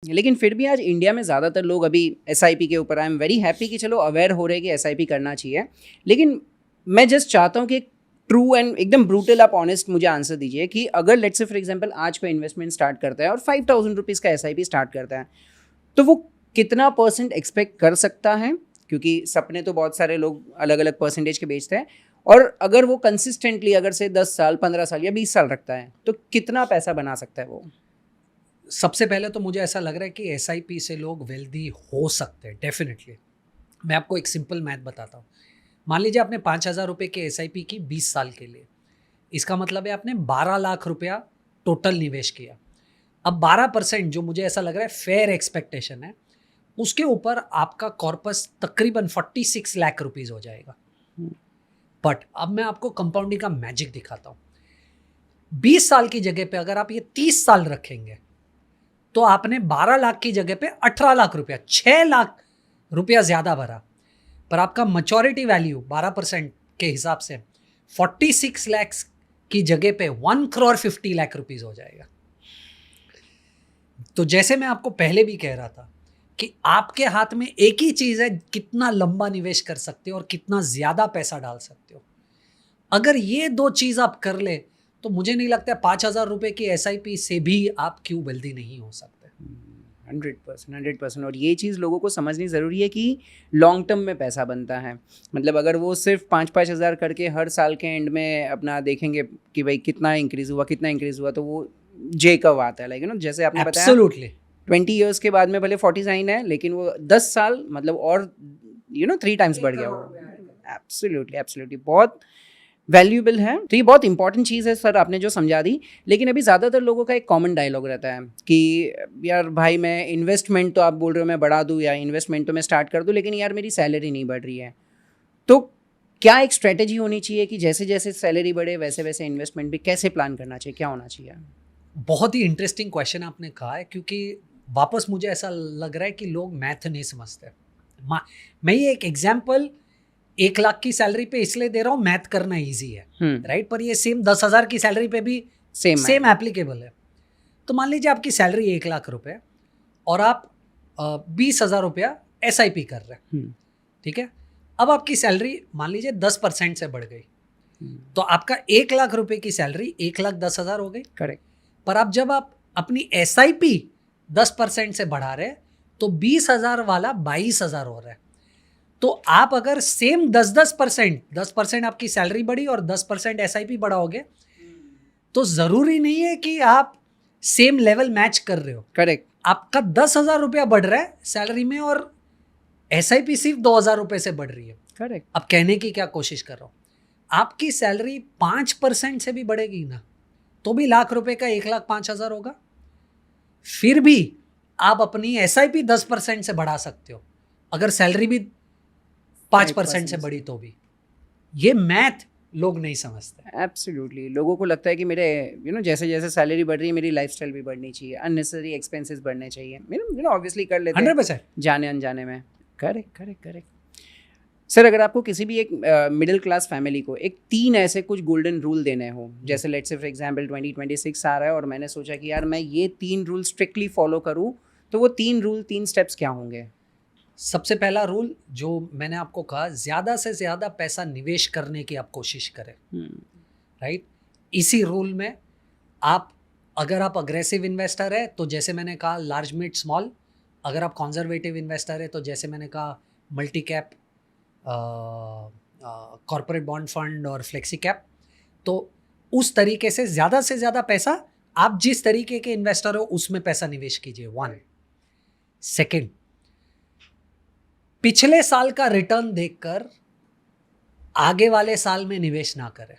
लेकिन फिर भी आज इंडिया में ज़्यादातर लोग अभी एसआईपी के ऊपर आई एम वेरी हैप्पी कि चलो अवेयर हो रहे हैं कि एसआईपी करना चाहिए। लेकिन मैं जस्ट चाहता हूँ कि ट्रू एंड एकदम ब्रूटल आप ऑनेस्ट मुझे आंसर दीजिए कि अगर लेट्स से फॉर एग्जांपल आज कोई इन्वेस्टमेंट स्टार्ट करता है और 5,000 रुपीज़ का एसआईपी स्टार्ट करता है, तो वो कितना परसेंट एक्सपेक्ट कर सकता है? क्योंकि सपने तो बहुत सारे लोग अलग अलग परसेंटेज के बेचते हैं, और अगर वो कंसिस्टेंटली अगर से 10 साल 15 साल या 20 साल रखता है तो कितना पैसा बना सकता है वो? सबसे पहले तो मुझे ऐसा लग रहा है कि एसआईपी से लोग वेल्दी हो सकते हैं डेफिनेटली। मैं आपको एक सिंपल मैथ बताता हूँ। मान लीजिए आपने 5,000 रुपये की एसआईपी की 20 साल के लिए, इसका मतलब है आपने 12 लाख रुपया टोटल निवेश किया। अब 12% जो मुझे ऐसा लग रहा है फेयर एक्सपेक्टेशन है, उसके ऊपर आपका कॉर्पस तकरीबन 46 लाख रुपीज़ हो जाएगा। बट अब मैं आपको कंपाउंडिंग का मैजिक दिखाता हूँ। 20 साल की जगह पे अगर आप ये 30 साल रखेंगे तो आपने 12 लाख की जगह पे 18 लाख रुपया, 6 लाख रुपया ज़्यादा भरा, पर आपका मैच्योरिटी वैल्यू 12% के हिसाब से 46 लाख की जगह पे 1,50,00,000 रुपीज़ हो जाएगा। तो जैसे मैं आपको पहले भी कह रहा था कि आपके हाथ में एक ही चीज़ है, कितना लंबा निवेश कर सकते हो और कितना ज़्यादा पैसा डाल सकते हो। अगर ये दो चीज़ आप कर ले तो मुझे नहीं लगता 5,000 रुपये की एसआईपी से भी आप क्यों वेल्दी नहीं हो सकते। 100%। और ये चीज़ लोगों को समझनी ज़रूरी है कि लॉन्ग टर्म में पैसा बनता है। मतलब अगर वो सिर्फ 5-5 हज़ार करके हर साल के एंड में अपना देखेंगे कि भाई कितना इंक्रीज़ हुआ, तो वो जे कब आता है, लाइक यू नो, जैसे आपने बताया एब्सोल्युटली 20 ईयर्स के बाद में भले 49 है, लेकिन वो 10 साल मतलब और 3 टाइम्स बढ़ गया वो। एब्सोल्युटली बहुत वैल्यूएबल है। तो ये बहुत इंपॉर्टेंट चीज़ है सर, आपने जो समझा दी। लेकिन अभी ज़्यादातर लोगों का एक कॉमन डायलॉग रहता है कि यार भाई मैं इन्वेस्टमेंट तो आप बोल रहे हो मैं बढ़ा दूँ या इन्वेस्टमेंट तो मैं स्टार्ट कर दूँ, लेकिन यार मेरी सैलरी नहीं बढ़ रही है। तो क्या एक स्ट्रेटेजी होनी चाहिए कि जैसे जैसे सैलरी बढ़े वैसे वैसे इन्वेस्टमेंट भी कैसे प्लान करना चाहिए, क्या होना चाहिए? बहुत ही इंटरेस्टिंग क्वेश्चन आपने कहा है, क्योंकि वापस मुझे ऐसा लग रहा है कि लोग मैथ नहीं समझते। मैं ये एक एग्जाम्पल 1 लाख की सैलरी पे इसलिए दे रहा हूँ, मैथ करना ईजी है, राइट? पर ये सेम 10,000 की सैलरी पे भी सेम एप्लीकेबल है। तो मान लीजिए आपकी सैलरी 1 लाख रुपए और आप 20,000 रुपया SIP कर रहे हैं, ठीक है? अब आपकी सैलरी मान लीजिए 10% से बढ़ गई, तो आपका 1 लाख रुपए की सैलरी 1,10,000 हो गई। करेक्ट। पर अब जब आप अपनी SIP 10% से बढ़ा रहे हैं तो 20,000 वाला 22,000 हो रहा है। तो आप अगर सेम 10% आपकी सैलरी बढ़ी और 10% SIP बढ़ाओगे तो जरूरी नहीं है कि आप सेम लेवल मैच कर रहे हो। करेक्ट। आपका 10,000 रुपया बढ़ रहा है सैलरी में और SIP सिर्फ 2,000 रुपये से बढ़ रही है। करेक्ट। अब कहने की क्या कोशिश कर रहा हूँ, आपकी सैलरी 5% से भी बढ़ेगी ना तो भी लाख रुपए का 1,05,000 होगा। फिर भी आप अपनी SIP 10% से बढ़ा सकते हो अगर सैलरी भी 5% से बढ़ी तो भी। ये मैथ लोग नहीं समझते। एब्सोल्युटली, लोगों को लगता है कि मेरे जैसे जैसे सैलरी बढ़ रही है मेरी लाइफस्टाइल भी बढ़नी चाहिए, अननेसेसरी एक्सपेंसेस बढ़ने चाहिए, ऑब्वियसली कर लेते हैं 100% जाने अनजाने में। करेक्ट। सर अगर आपको किसी भी एक मिडिल क्लास फैमिली को एक 3 ऐसे कुछ गोल्डन रूल देने हो, जैसे लेट्स से फॉर एग्जांपल 2026 आ रहा है और मैंने सोचा कि यार मैं ये 3 रूल स्ट्रिक्टली फॉलो करूँ, तो वो 3 स्टेप्स क्या होंगे? सबसे पहला रूल जो मैंने आपको कहा, ज़्यादा से ज़्यादा पैसा निवेश करने की आप कोशिश करें, राइट? इसी रूल में आप अगर आप अग्रेसिव इन्वेस्टर है तो जैसे मैंने कहा लार्ज मिड स्मॉल, अगर आप कंजर्वेटिव इन्वेस्टर है तो जैसे मैंने कहा multi cap, corporate bond fund और फ्लेक्सी कैप। तो उस तरीके से ज़्यादा पैसा आप जिस तरीके के इन्वेस्टर हो उसमें पैसा निवेश कीजिए। 1 सेकेंड, पिछले साल का रिटर्न देखकर आगे वाले साल में निवेश ना करें।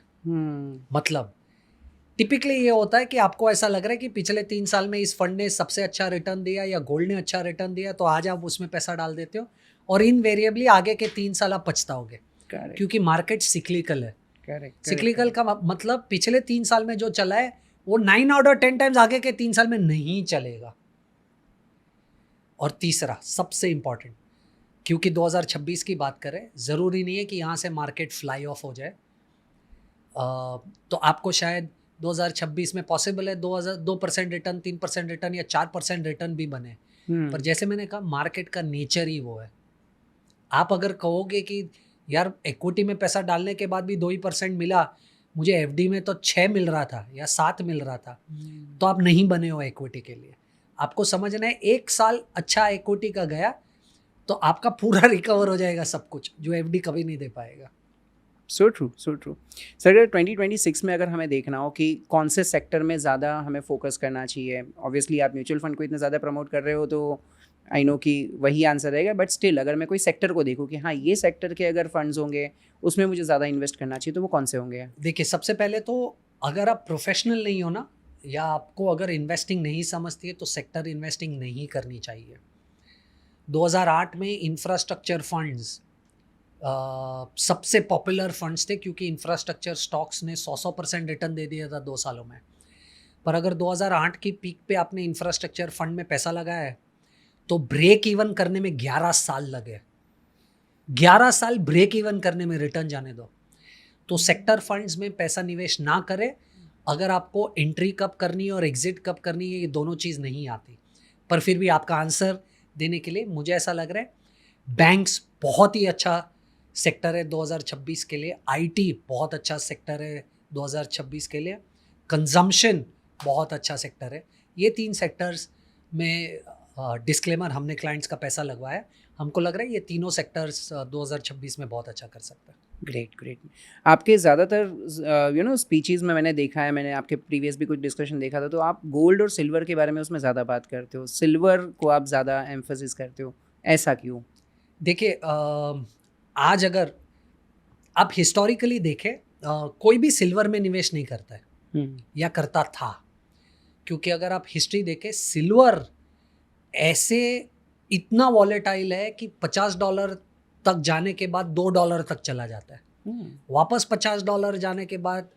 मतलब टिपिकली ये होता है कि आपको ऐसा लग रहा है कि पिछले 3 साल में इस फंड ने सबसे अच्छा रिटर्न दिया या गोल्ड ने अच्छा रिटर्न दिया, तो आज आप उसमें पैसा डाल देते हो और इनवेरिएबली आगे के 3 साल आप पछताओगे, क्योंकि मार्केट सिक्लिकल है। सिक्लिकल का मतलब पिछले 3 साल में जो चला है वो 9 आउट ऑफ 10 टाइम्स आगे के 3 साल में नहीं चलेगा। और तीसरा सबसे इंपॉर्टेंट, क्योंकि 2026 की बात करें, ज़रूरी नहीं है कि यहाँ से मार्केट फ्लाई ऑफ हो जाए। तो आपको शायद 2026 में पॉसिबल है 2% रिटर्न, 3% रिटर्न या 4% रिटर्न भी बने, पर जैसे मैंने कहा मार्केट का नेचर ही वो है। आप अगर कहोगे कि यार इक्विटी में पैसा डालने के बाद भी 2% मिला, मुझे एफडी में तो 6 मिल रहा था या 7 मिल रहा था, तो आप नहीं बने हो इक्विटी के लिए। आपको समझना है 1 साल अच्छा इक्विटी का गया तो आपका पूरा रिकवर हो जाएगा सब कुछ, जो एफडी कभी नहीं दे पाएगा। So true, so true. Sir अगर 2026 में अगर हमें देखना हो कि कौन से सेक्टर में ज़्यादा हमें फोकस करना चाहिए, ऑब्वियसली आप म्यूचुअल फंड को इतना ज़्यादा प्रमोट कर रहे हो तो आई नो कि वही आंसर रहेगा, बट स्टिल अगर मैं कोई सेक्टर को देखूँ कि हाँ ये सेक्टर के अगर फंड्स होंगे उसमें मुझे ज़्यादा इन्वेस्ट करना चाहिए, तो वो कौन से होंगे? देखिए, सबसे पहले तो अगर आप प्रोफेशनल नहीं हो ना, या आपको अगर इन्वेस्टिंग नहीं समझती है, तो सेक्टर इन्वेस्टिंग नहीं करनी चाहिए। 2008 में इंफ्रास्ट्रक्चर फंड्स सबसे पॉपुलर फंड्स थे, क्योंकि इंफ्रास्ट्रक्चर स्टॉक्स ने 100% रिटर्न दे दिया था 2 सालों में। पर अगर 2008 की पीक पे आपने इंफ्रास्ट्रक्चर फंड में पैसा लगाया है, तो ब्रेक इवन करने में 11 साल लगे। 11 साल ब्रेक इवन करने में, रिटर्न जाने दो। तो सेक्टर फंड्स में पैसा निवेश ना करें अगर आपको एंट्री कब करनी है और एग्जिट कब करनी है, ये दोनों चीज़ नहीं आती। पर फिर भी आपका आंसर देने के लिए मुझे ऐसा लग रहा है बैंक्स बहुत ही अच्छा सेक्टर है 2026 के लिए, आईटी बहुत अच्छा सेक्टर है 2026 के लिए, कंजम्पशन बहुत अच्छा सेक्टर है। ये 3 सेक्टर्स में डिस्क्लेमर हमने क्लाइंट्स का पैसा लगवाया, हमको लग रहा है ये तीनों सेक्टर्स 2026 में बहुत अच्छा कर सकते हैं। Great, great. आपके ज़्यादातर स्पीचेस में मैंने देखा है, मैंने आपके प्रीवियस भी कुछ डिस्कशन देखा था, तो आप गोल्ड और सिल्वर के बारे में उसमें ज़्यादा बात करते हो, सिल्वर को आप ज़्यादा एम्फोसिस करते हो, ऐसा क्यों? देखिए, आज अगर आप हिस्टोरिकली देखें, कोई भी सिल्वर में निवेश नहीं करता है या करता था, क्योंकि अगर आप हिस्ट्री देखें, सिल्वर ऐसे इतना वॉलेटाइल है कि $50 तक जाने के बाद $2 तक चला जाता है, वापस $50 जाने के बाद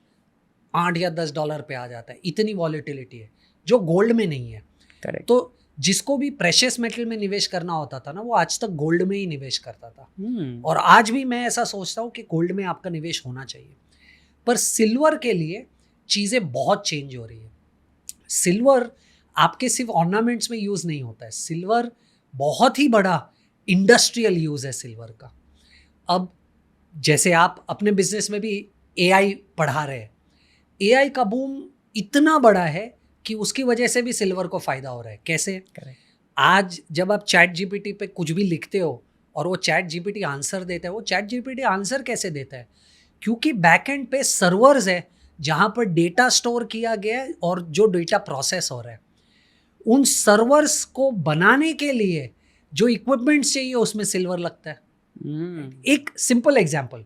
$8 या $10 पे आ जाता है। इतनी वॉलेटिलिटी है जो गोल्ड में नहीं है। करेक्ट। तो जिसको भी प्रेशियस मेटल में निवेश करना होता था ना, वो आज तक गोल्ड में ही निवेश करता था। और आज भी मैं ऐसा सोचता हूँ कि गोल्ड में आपका निवेश होना चाहिए। पर सिल्वर के लिए चीज़ें बहुत चेंज हो रही है। सिल्वर आपके सिर्फ ऑर्नामेंट्स में यूज़ नहीं होता है, सिल्वर बहुत ही बड़ा इंडस्ट्रियल यूज़ है सिल्वर का। अब जैसे आप अपने बिजनेस में भी एआई पढ़ा रहे हैं, एआई का बूम इतना बड़ा है कि उसकी वजह से भी सिल्वर को फ़ायदा हो रहा है। कैसे? करेक्ट। आज जब आप चैट जीपीटी पे कुछ भी लिखते हो और वो चैट जीपीटी आंसर देता है, वो चैट जीपीटी आंसर कैसे देता है? क्योंकि बैकएंड पे सर्वर्स है जहाँ पर डेटा स्टोर किया गया है और जो डेटा प्रोसेस हो रहा है, उन सर्वर्स को बनाने के लिए जो इक्विपमेंट्स चाहिए उसमें सिल्वर लगता है। एक सिंपल एग्जांपल,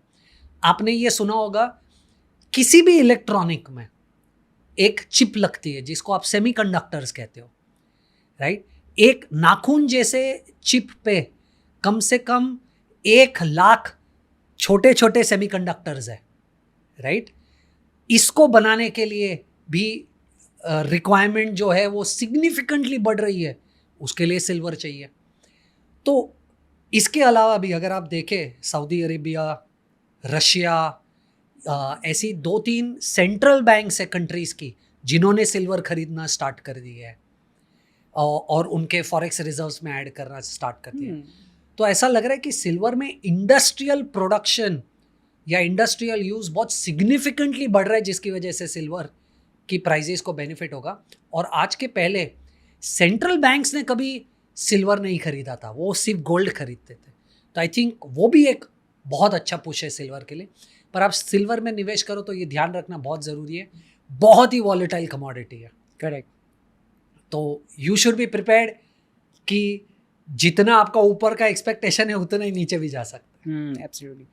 आपने ये सुना होगा, किसी भी इलेक्ट्रॉनिक में एक चिप लगती है जिसको आप सेमीकंडक्टर्स कहते हो, राइट? एक नाखून जैसे चिप पे कम से कम 1 लाख छोटे छोटे सेमीकंडक्टर्स है, राइट? इसको बनाने के लिए भी रिक्वायरमेंट जो है वो सिग्निफिकेंटली बढ़ रही है, उसके लिए सिल्वर चाहिए। तो इसके अलावा भी अगर आप देखें, सऊदी अरेबिया, रशिया, ऐसी 2-3 सेंट्रल बैंक्स है कंट्रीज़ की जिन्होंने सिल्वर खरीदना स्टार्ट कर दिया है और उनके फॉरेक्स रिजर्व्स में ऐड करना स्टार्ट कर दिया है। तो ऐसा लग रहा है कि सिल्वर में इंडस्ट्रियल प्रोडक्शन या इंडस्ट्रियल यूज़ बहुत सिग्निफिकेंटली बढ़ रहा है, जिसकी वजह से सिल्वर की प्राइजेस को बेनिफिट होगा। और आज के पहले सेंट्रल बैंक्स ने कभी सिल्वर नहीं खरीदा था, वो सिर्फ गोल्ड खरीदते थे। तो आई थिंक वो भी एक बहुत अच्छा पुश है सिल्वर के लिए। पर आप सिल्वर में निवेश करो तो ये ध्यान रखना बहुत ज़रूरी है, बहुत ही वॉलेटाइल कमोडिटी है। करेक्ट। तो यू शुड बी प्रिपेयर्ड कि जितना आपका ऊपर का एक्सपेक्टेशन है उतना ही नीचे भी जा सकता है। एब्सोल्युटली।